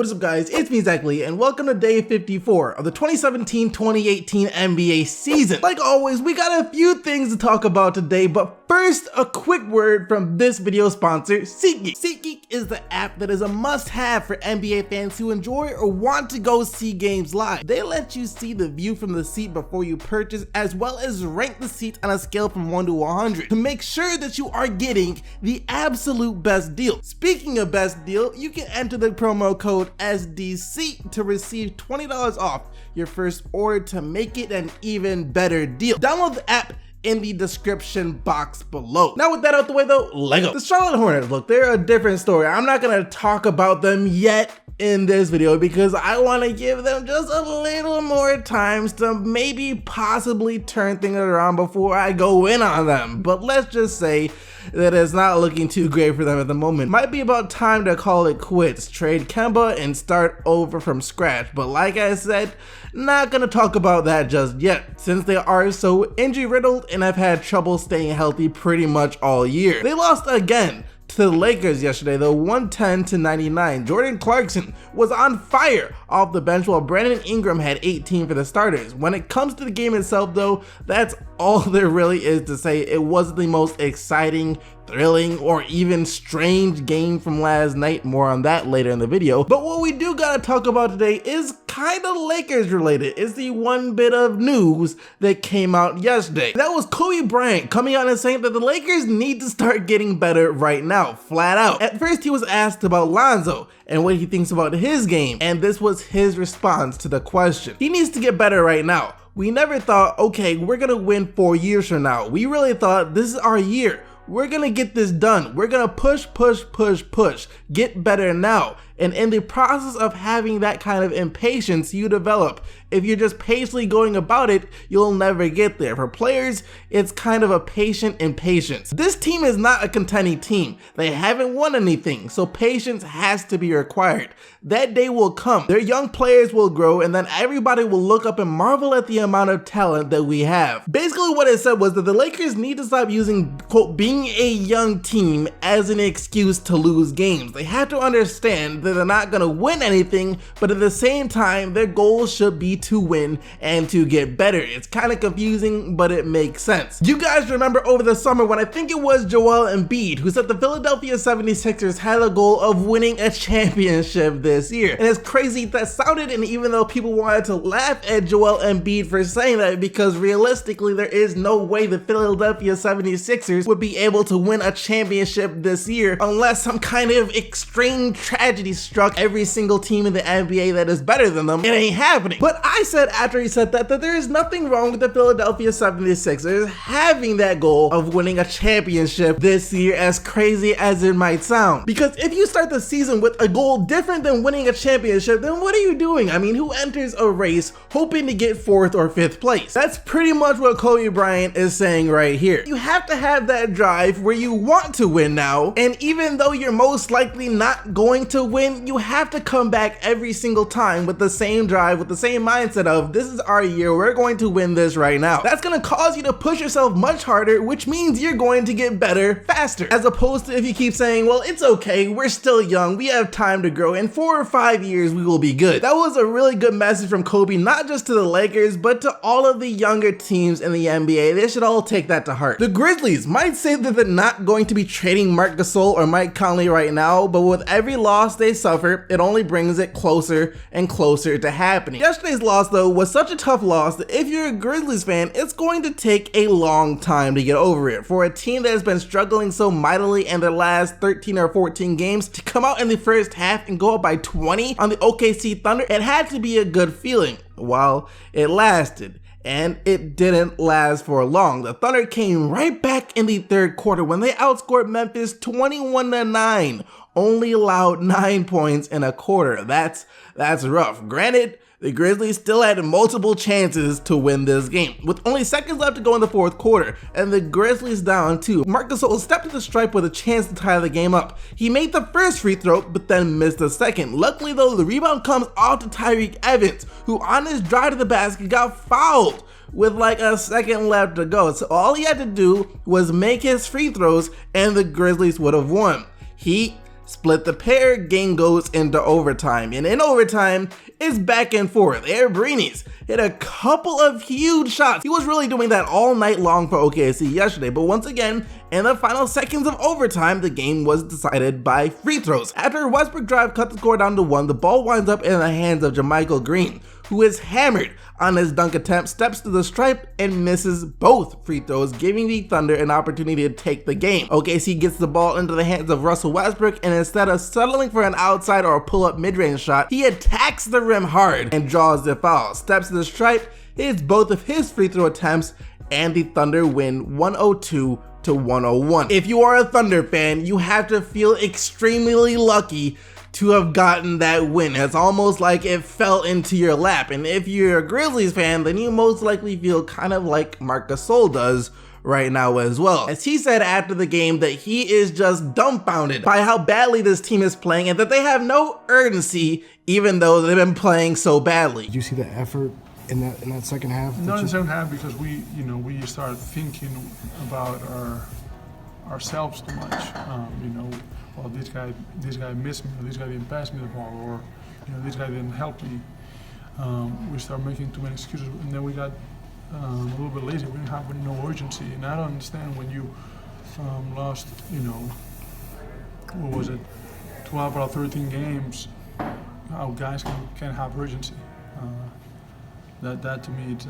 What is up, guys? It's me, exactly, and welcome to day 54 of the 2017-2018 NBA season. Like always, we got a few things to talk about today, but first, a quick word from this video sponsor, SeatGeek. SeatGeek is the app that is a must-have for NBA fans who enjoy or want to go see games live. They let you see the view from the seat before you purchase, as well as rank the seats on a scale from 1 to 100 to make sure that you are getting the absolute best deal. Speaking of best deal, you can enter the promo code SDC to receive $20 off your first order to make it an even better deal. Download the app in the description box below. Now with that out the way though, Lego. The Charlotte Hornets, look, they're a different story. I'm not gonna talk about them yet in this video because I want to give them just a little more time to maybe possibly turn things around before I go in on them. But let's just say that it's not looking too great for them at the moment. Might be about time to call it quits, trade Kemba and start over from scratch. But like I said, not gonna talk about that just yet, since they are so injury riddled and have had trouble staying healthy pretty much all year. They lost again to the Lakers yesterday though, 110-99. Jordan Clarkson was on fire off the bench while Brandon Ingram had 18 for the starters. When it comes to the game itself though, that's all there really is to say. It wasn't the most exciting, thrilling, or even strange game from last night. More on that later in the video. But what we do gotta talk about today is kind of Lakers related. It's the one bit of news that came out yesterday. That was Kobe Bryant coming out and saying that the Lakers need to start getting better right now, flat out. At first he was asked about Lonzo and what he thinks about his game, and this was his response to the question. He needs to get better right now. We never thought, okay, we're gonna win 4 years from now. We really thought this is our year. We're gonna get this done. We're gonna push, get better now. And in the process of having that kind of impatience you develop, if you're just patiently going about it, you'll never get there. For players, it's kind of a patient impatience. This team is not a contending team. They haven't won anything, so patience has to be required. That day will come. Their young players will grow, and then everybody will look up and marvel at the amount of talent that we have. Basically what it said was that the Lakers need to stop using, quote, being a young team as an excuse to lose games. They have to understand that they're not gonna win anything, but at the same time, their goals should be to win and to get better. It's kind of confusing, but it makes sense. You guys remember over the summer when I think it was Joel Embiid who said the Philadelphia 76ers had a goal of winning a championship this year. And as crazy that sounded, and even though people wanted to laugh at Joel Embiid for saying that, because realistically there is no way the Philadelphia 76ers would be able to win a championship this year unless some kind of extreme tragedy struck every single team in the NBA that is better than them. It ain't happening. But I said after he said that there is nothing wrong with the Philadelphia 76ers having that goal of winning a championship this year, as crazy as it might sound. Because if you start the season with a goal different than winning a championship, then what are you doing? I mean, who enters a race hoping to get 4th or 5th place? That's pretty much what Kobe Bryant is saying right here. You have to have that drive where you want to win now, and even though you're most likely not going to win, you have to come back every single time with the same drive, with the same mindset of this is our year, we're going to win this right now. That's going to cause you to push yourself much harder, which means you're going to get better faster, as opposed to if you keep saying, well, it's okay, we're still young, we have time to grow, in 4 or 5 years we will be good. That was a really good message from Kobe, not just to the Lakers, but to all of the younger teams in the NBA. They should all take that to heart. The Grizzlies might say that they're not going to be trading Marc Gasol or Mike Conley right now, but with every loss they suffer, it only brings it closer and closer to happening. Yesterday's loss though was such a tough loss that if you're a Grizzlies fan, it's going to take a long time to get over it. For a team that has been struggling so mightily in their last 13 or 14 games, to come out in the first half and go up by 20 on the OKC Thunder, it had to be a good feeling while it lasted. And it didn't last for long. The Thunder came right back in the third quarter when they outscored Memphis 21-9, only allowed 9 points in a quarter. That's rough. Granted, the Grizzlies still had multiple chances to win this game, with only seconds left to go in the fourth quarter, and the Grizzlies down 2. Marc Gasol stepped to the stripe with a chance to tie the game up. He made the first free throw, but then missed the second. Luckily though, the rebound comes off to Tyreke Evans, who on his drive to the basket got fouled with like a second left to go. So all he had to do was make his free throws and the Grizzlies would have won. He split the pair, game goes into overtime, and in overtime, it's back and forth. Brinis hit a couple of huge shots. He was really doing that all night long for OKC yesterday, but once again, in the final seconds of overtime, the game was decided by free throws. After a Westbrook drive cut the score down to 1, the ball winds up in the hands of JaMychal Green, who is hammered on his dunk attempt, steps to the stripe, and misses both free throws, giving the Thunder an opportunity to take the game. OKC gets the ball into the hands of Russell Westbrook, and instead of settling for an outside or a pull-up mid-range shot, he attacks the rim hard and draws the foul, steps to the stripe, hits both of his free throw attempts, and the Thunder win 102-101. If you are a Thunder fan, you have to feel extremely lucky to have gotten that win. It's almost like it fell into your lap. And if you're a Grizzlies fan, then you most likely feel kind of like Marc Gasol does right now as well, as he said after the game that he is just dumbfounded by how badly this team is playing and that they have no urgency even though they've been playing so badly. Did you see the effort in that second half? Not in the second half, because we started thinking about ourselves too much. Well, this guy missed me, or this guy didn't pass me the ball, or this guy didn't help me. We started making too many excuses, and then we got a little bit lazy. We didn't have no urgency, and I don't understand when you lost, what was it, 12 out of 13 games, how guys can have urgency. That to me, it's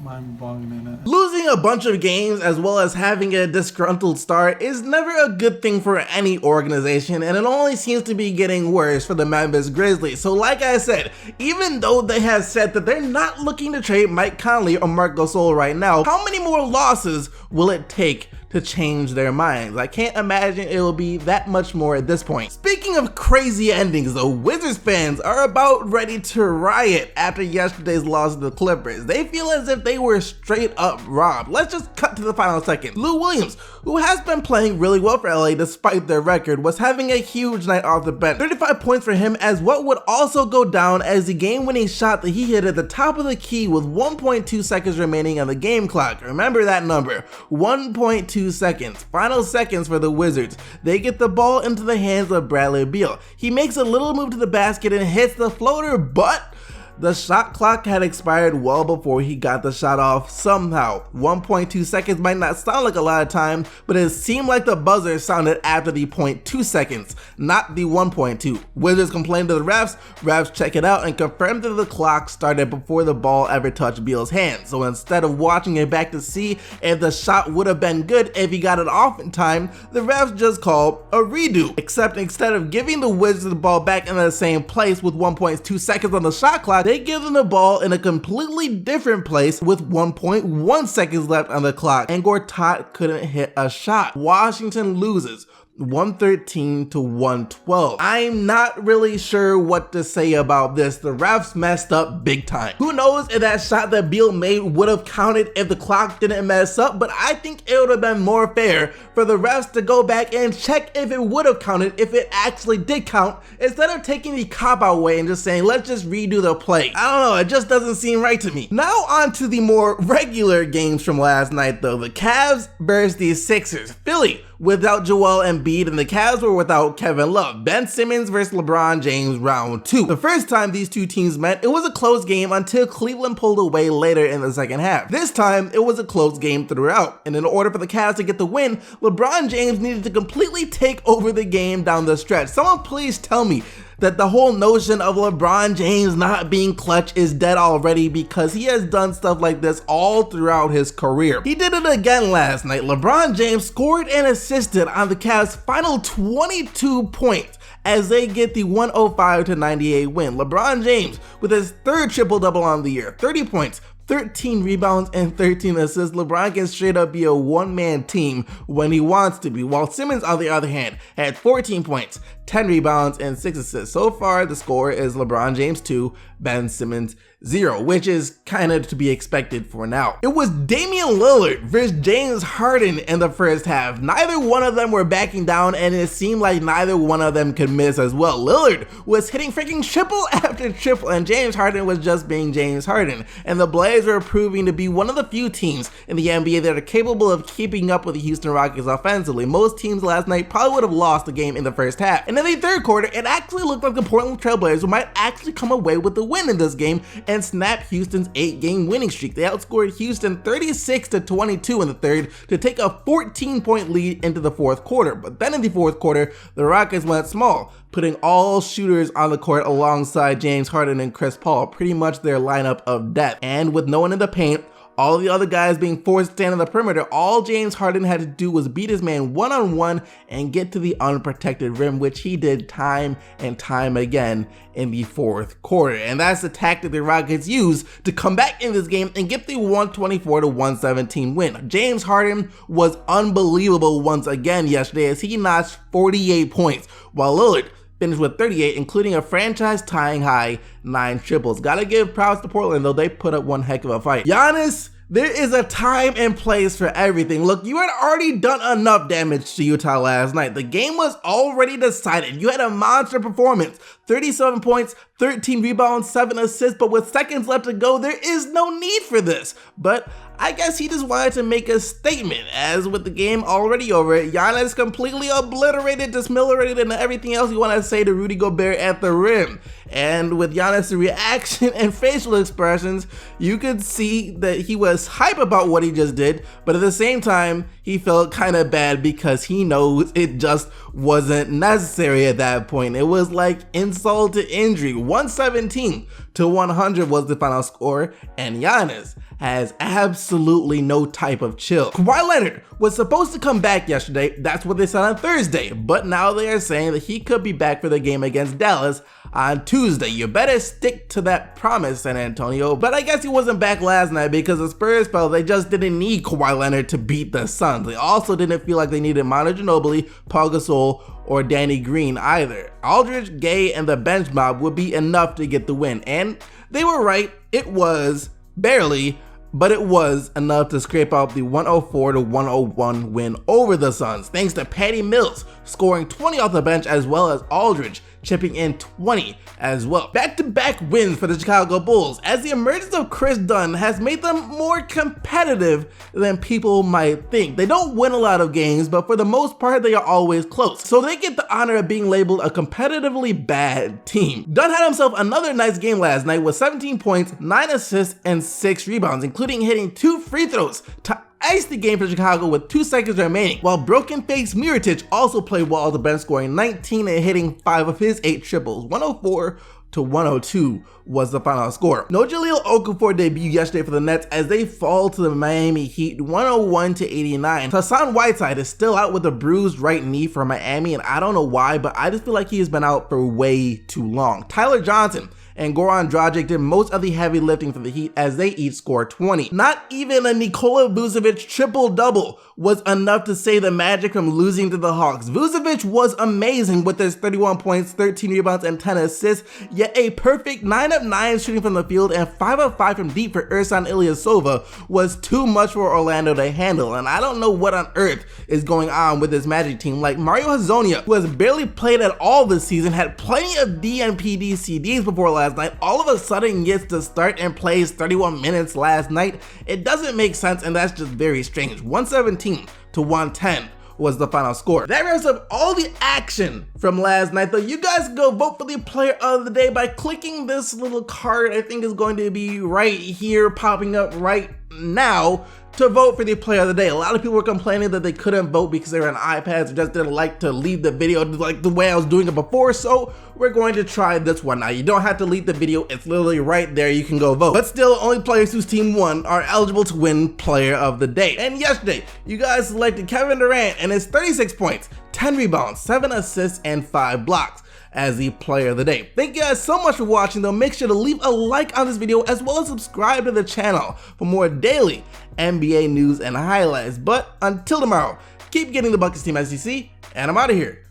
mind-boggling. Losing a bunch of games as well as having a disgruntled start is never a good thing for any organization, and it only seems to be getting worse for the Memphis Grizzlies. So like I said, even though they have said that they're not looking to trade Mike Conley or Marc Gasol right now, how many more losses will it take to change their minds? I can't imagine it will be that much more at this point. Speaking of crazy endings though, Wizards fans are about ready to riot after yesterday's loss to the Clippers. They feel as if they were straight up robbed. Let's just cut to the final second. Lou Williams, who has been playing really well for LA despite their record, was having a huge night off the bench. 35 points for him, as what would also go down as the game-winning shot that he hit at the top of the key with 1.2 seconds remaining on the game clock. Remember that number, 1.2 seconds. Final seconds for the Wizards. They get the ball into the hands of Bradley Beal. He makes a little move to the basket and hits the floater, but the shot clock had expired well before he got the shot off somehow. 1.2 seconds might not sound like a lot of time, but it seemed like the buzzer sounded after the 0.2 seconds, not the 1.2. Wizards complained to the refs, refs check it out and confirmed that the clock started before the ball ever touched Beal's hand. So instead of watching it back to see if the shot would have been good if he got it off in time, the refs just called a redo. Except instead of giving the Wizards the ball back in the same place with 1.2 seconds on the shot clock, they give them the ball in a completely different place with 1.1 seconds left on the clock, and Gortat couldn't hit a shot. Washington loses 113-112. I'm not really sure what to say about this. The refs messed up big time. Who knows if that shot that Beal made would have counted if the clock didn't mess up, but I think it would have been more fair for the refs to go back and check if it would have counted if it actually did count, instead of taking the cop-out way and just saying, let's just redo the play. I don't know, it just doesn't seem right to me. Now on to the more regular games from last night though. The Cavs versus the Sixers. Philly without Joel Embiid, and the Cavs were without Kevin Love. Ben Simmons versus LeBron James, round 2. The first time these two teams met, it was a close game until Cleveland pulled away later in the second half. This time, it was a close game throughout, and in order for the Cavs to get the win, LeBron James needed to completely take over the game down the stretch. Someone please tell me that the whole notion of LeBron James not being clutch is dead already, because he has done stuff like this all throughout his career. He did it again last night. LeBron James scored and assisted on the Cavs' final 22 points as they get the 105-98 win. LeBron James with his third triple-double on the year, 30 points, 13 rebounds, and 13 assists. LeBron can straight up be a one-man team when he wants to be, while Simmons, on the other hand, had 14 points, 10 rebounds, and 6 assists. So far, the score is LeBron James 2, Ben Simmons 0, which is kind of to be expected for now. It was Damian Lillard versus James Harden in the first half. Neither one of them were backing down, and it seemed like neither one of them could miss as well. Lillard was hitting freaking triple after triple, and James Harden was just being James Harden. And the Blazers were proving to be one of the few teams in the NBA that are capable of keeping up with the Houston Rockets offensively. Most teams last night probably would have lost the game in the first half. And in the third quarter, it actually looked like the Portland Trail Blazers might actually come away with the win in this game and snap Houston's 8-game winning streak. They outscored Houston 36-22 in the third to take a 14-point lead into the fourth quarter. But then in the fourth quarter, the Rockets went small, putting all shooters on the court alongside James Harden and Chris Paul, pretty much their lineup of death. And with no one in the paint, all the other guys being forced to stand on the perimeter, all James Harden had to do was beat his man one-on-one and get to the unprotected rim, which he did time and time again in the fourth quarter. And that's the tactic the Rockets used to come back in this game and get the 124-117 win. James Harden was unbelievable once again yesterday as he notched 48 points, while Lillard finished with 38, including a franchise-tying high 9 triples. Gotta give props to Portland, though. They put up one heck of a fight. Giannis, there is a time and place for everything. Look, you had already done enough damage to Utah last night. The game was already decided. You had a monster performance. 37 points, 13 rebounds, 7 assists, but with seconds left to go, there is no need for this. But I guess he just wanted to make a statement, as with the game already over, Giannis completely obliterated, dismillorated, and everything else you want to say to Rudy Gobert at the rim. And with Giannis' reaction and facial expressions, you could see that he was hype about what he just did, but at the same time, he felt kind of bad because he knows it just wasn't necessary at that point. It was like insult to injury. 117-100 was the final score, and Giannis has absolutely no type of chill. Kawhi Leonard was supposed to come back yesterday. That's what they said on Thursday, but now they are saying that he could be back for the game against Dallas on Tuesday. You better stick to that promise, San Antonio. But I guess he wasn't back last night because the Spurs felt they just didn't need Kawhi Leonard to beat the Suns. They also didn't feel like they needed Manu Ginobili, Paul Gasol, or Danny Green either. Aldridge, Gay, and the bench mob would be enough to get the win. And they were right. It was barely, but it was enough to scrape out the 104-101 win over the Suns, thanks to Patty Mills scoring 20 off the bench, as well as Aldridge chipping in 20 as well. Back-to-back wins for the Chicago Bulls, as the emergence of Chris Dunn has made them more competitive than people might think. They don't win a lot of games, but for the most part, they are always close. So they get the honor of being labeled a competitively bad team. Dunn had himself another nice game last night with 17 points, 9 assists, and 6 rebounds, including hitting 2 free throws to ice the game for Chicago with 2 seconds remaining, while broken-faced Mirotic also played well on the bench, scoring 19 and hitting 5 of his 8 triples. 104-102 was the final score. No Jahlil Okafor debuted yesterday for the Nets as they fall to the Miami Heat 101-89. Hassan Whiteside is still out with a bruised right knee for Miami, and I don't know why, but I just feel like he has been out for way too long. Tyler Johnson and Goran Dragic did most of the heavy lifting for the Heat as they each scored 20. Not even a Nikola Vucevic triple-double was enough to save the Magic from losing to the Hawks. Vucevic was amazing with his 31 points, 13 rebounds, and 10 assists, yet a perfect 9 of 9 shooting from the field and 5 of 5 from deep for Ersan Ilyasova was too much for Orlando to handle, and I don't know what on earth is going on with this Magic team. Like Mario Hezonja, who has barely played at all this season, had plenty of DNPD CDs before last night, all of a sudden gets to start and plays 31 minutes last night. It doesn't make sense, and that's just very strange. 117-110 was the final score. That wraps up all the action from last night, though. You guys go vote for the player of the day by clicking this little card. I think is going to be right here, popping up right now, to vote for the player of the day. A lot of people were complaining that they couldn't vote because they were on iPads or just didn't like to leave the video like the way I was doing it before, so we're going to try this one. Now, you don't have to leave the video, it's literally right there, you can go vote. But still, only players whose team won are eligible to win player of the day. And yesterday, you guys selected Kevin Durant and his 36 points, 10 rebounds, 7 assists, and 5 blocks as the player of the day. Thank you guys so much for watching, though. Make sure to leave a like on this video as well as subscribe to the channel for more daily NBA news and highlights. But until tomorrow, keep getting the buckets, Team SEC, and I'm out of here.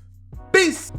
Peace!